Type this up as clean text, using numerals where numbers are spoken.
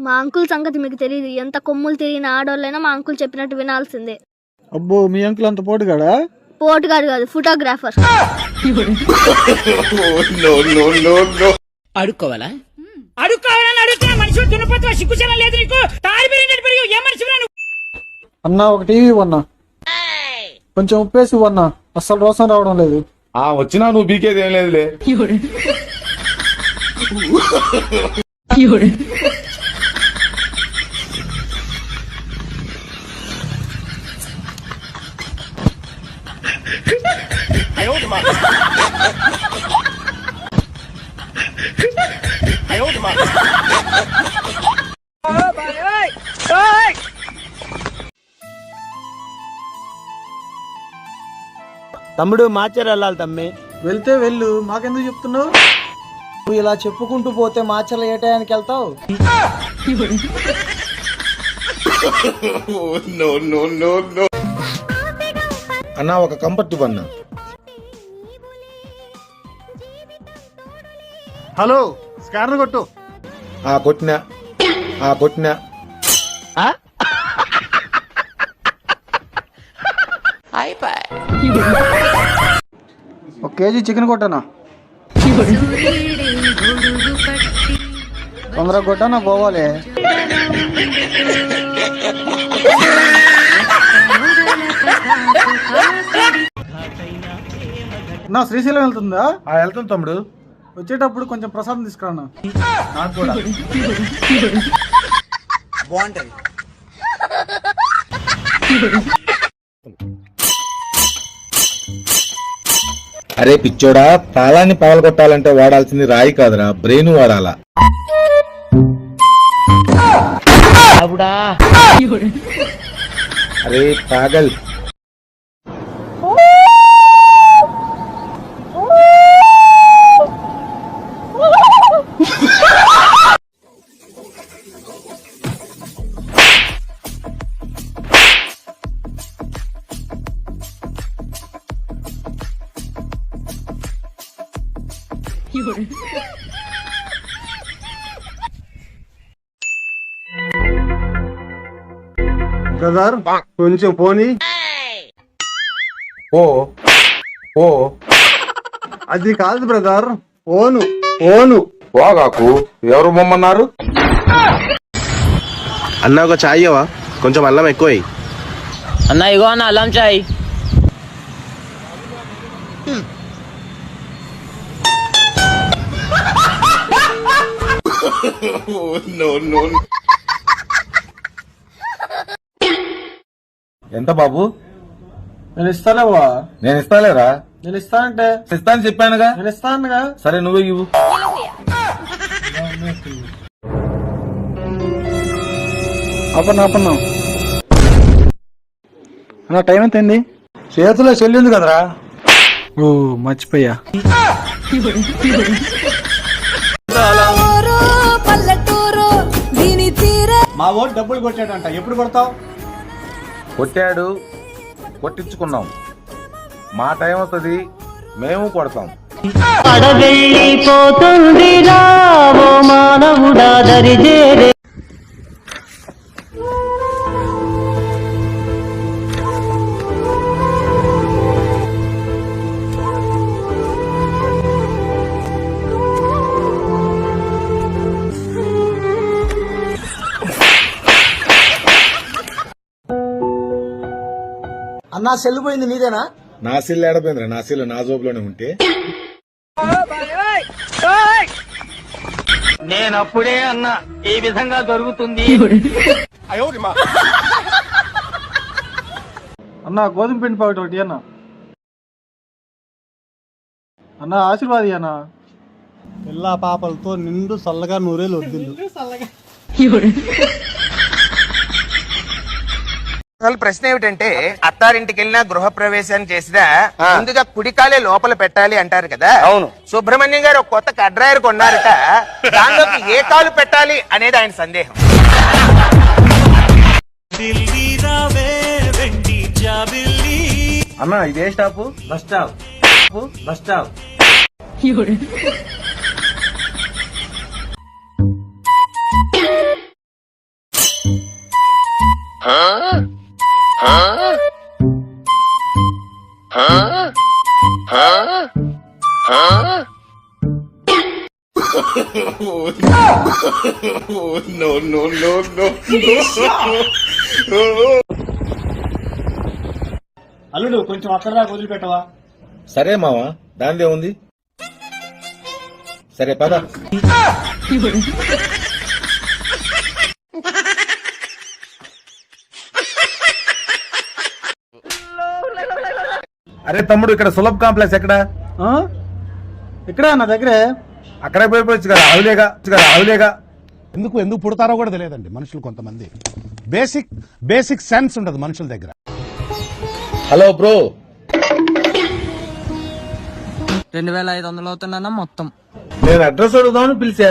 మా అంకుల్ సంగతి మీకు తెలియదు. ఎంత కొమ్ములు తిరిగిన ఆడోళ్ళైనా మా అంకుల్ చెప్పినట్టు వినాల్సిందే. అబ్బో, మీ అంకుల్ అంత పోటుగాడా? పోటుగాడు కాదు, ఫోటోగ్రాఫర్. అడుక్కోవాలా? అడుక్కోవాలని అడుగుతున్నా. మనిషి దున్నపోతున్నా, సిగ్గుచనం లేదు నీకు. ఏ మనిషి అన్నా, ఒక టీవీ కొన్నా, కొంచెం ఉప్పేసి కొన్నా, అస్సలు రోసం రావడం లేదు. వచ్చినా నువ్వు బీకేది ఏం లేదులే. తమ్ముడు మాచర్ వెళ్ళాలి తమ్మి. వెళ్తే వెళ్ళు, మాకెందుకు చెప్తున్నావు? నువ్వు ఇలా చెప్పుకుంటూ పోతే మాచర్లు ఏ టయానికి వెళ్తావు? అన్నా, ఒక కంఫర్ట్ ఇవ్వన్నా. హలో, స్కానర్ కొట్టు. కొట్టినా ఒక కేజీ చికెన్ కొట్టానా? తొందరగా కొట్టానా, పోవాలి. నా శ్రీశైలం వెళ్తుందా? వెళ్తాను తమ్ముడు. వచ్చేటప్పుడు కొంచెం ప్రసాదం తీసుకురానా? నాకు కూడా బాగుంటది. అరే పిచ్చోడా, తాళాన్ని పగలగొట్టాలంటే వాడాల్సింది రాయి కాదురా, బ్రెయిన్ వాడాలా. అరే పాగల్. బ్రదర్, కొంచెం పోనీ. ఓ అది కాదు బ్రదర్, ఓను ఓను. పోగాకు ఎవరు బొమ్మన్నారు? అన్న, ఒక చాయ్ ఇవ్వవా? కొంచెం అల్లం ఎక్కువ. అన్న ఇగో అన్న అల్లం చాయ్. ఎంత బాబు? నేను ఇస్తాలేవా? నేను ఇస్తాలేరా? నేను ఇస్తానంటే ఇస్తాను చెప్పానుగా. నేను ఇస్తానుగా. సరే, నువ్వే ఇవ్వు. ఆపన్నా. నా టైం ఎంత అయింది? చేతిలో చెల్లింది కదరా. ఓ, మర్చిపోయా. మా ఓటు డబ్బులు కొట్టాడంట, ఎప్పుడు కొడతావు? కొట్టాడు, కొట్టించుకున్నాం. మా టైం వస్తుంది, మేము కొడతాం. అన్నా, సెల్లు పోయింది నీదేనా? నా సిల్లు ఏడపోయిందిరా, నా సిల్లు నా జోబులోనే ఉంటే. నేనప్పుడే అన్నా ఈ విధంగా జరుగుతుంది. అన్న, గోధుమ పిండి పాకెట్ ఒకటి అన్న. అన్న, ఆశీర్వాది అన్న. పిల్ల పాపలతో నిండు చల్లగా నూరేళ్ళు వద్దిల్లు. అసలు ప్రశ్న ఏమిటంటే, అత్తారింటికి వెళ్ళినా గృహ ప్రవేశాన్ని చేసినా ముందుగా కుడికాలే లోపల పెట్టాలి అంటారు కదా. అవును. సుబ్రహ్మణ్యం గారు ఒక కొత్త కడ్రాయర్ కొన్నారట. దానిలోకి ఏ కాలు పెట్టాలి అనేది ఆయన సందేహం. అన్నా, ఇదే స్టాప్? Bus stop. అల్లుడు కొంచెం అక్కడ దాకా వదిలిపెట్టవా? సరే మావా, దానిదే ఉంది. సరే పద. అరే తమ్ముడు, ఇక్కడ సులభ్ కాంప్లెక్స్ ఎక్కడ? ఆ? ఇక్కడే నా దగ్గరే. అక్కడే పోయిపోవచ్చు కదా, అవులేగా. ఎందుకు పుడతారో కూడా తెలియదండి మనుషులు కొంతమంది. బేసిక్ సెన్స్ ఉండదు మనుషుల దగ్గర. Hello bro. 2500 అవుతున్నా మొత్తం. నేను అడ్రస్ అడుగుదామని పిలిచా.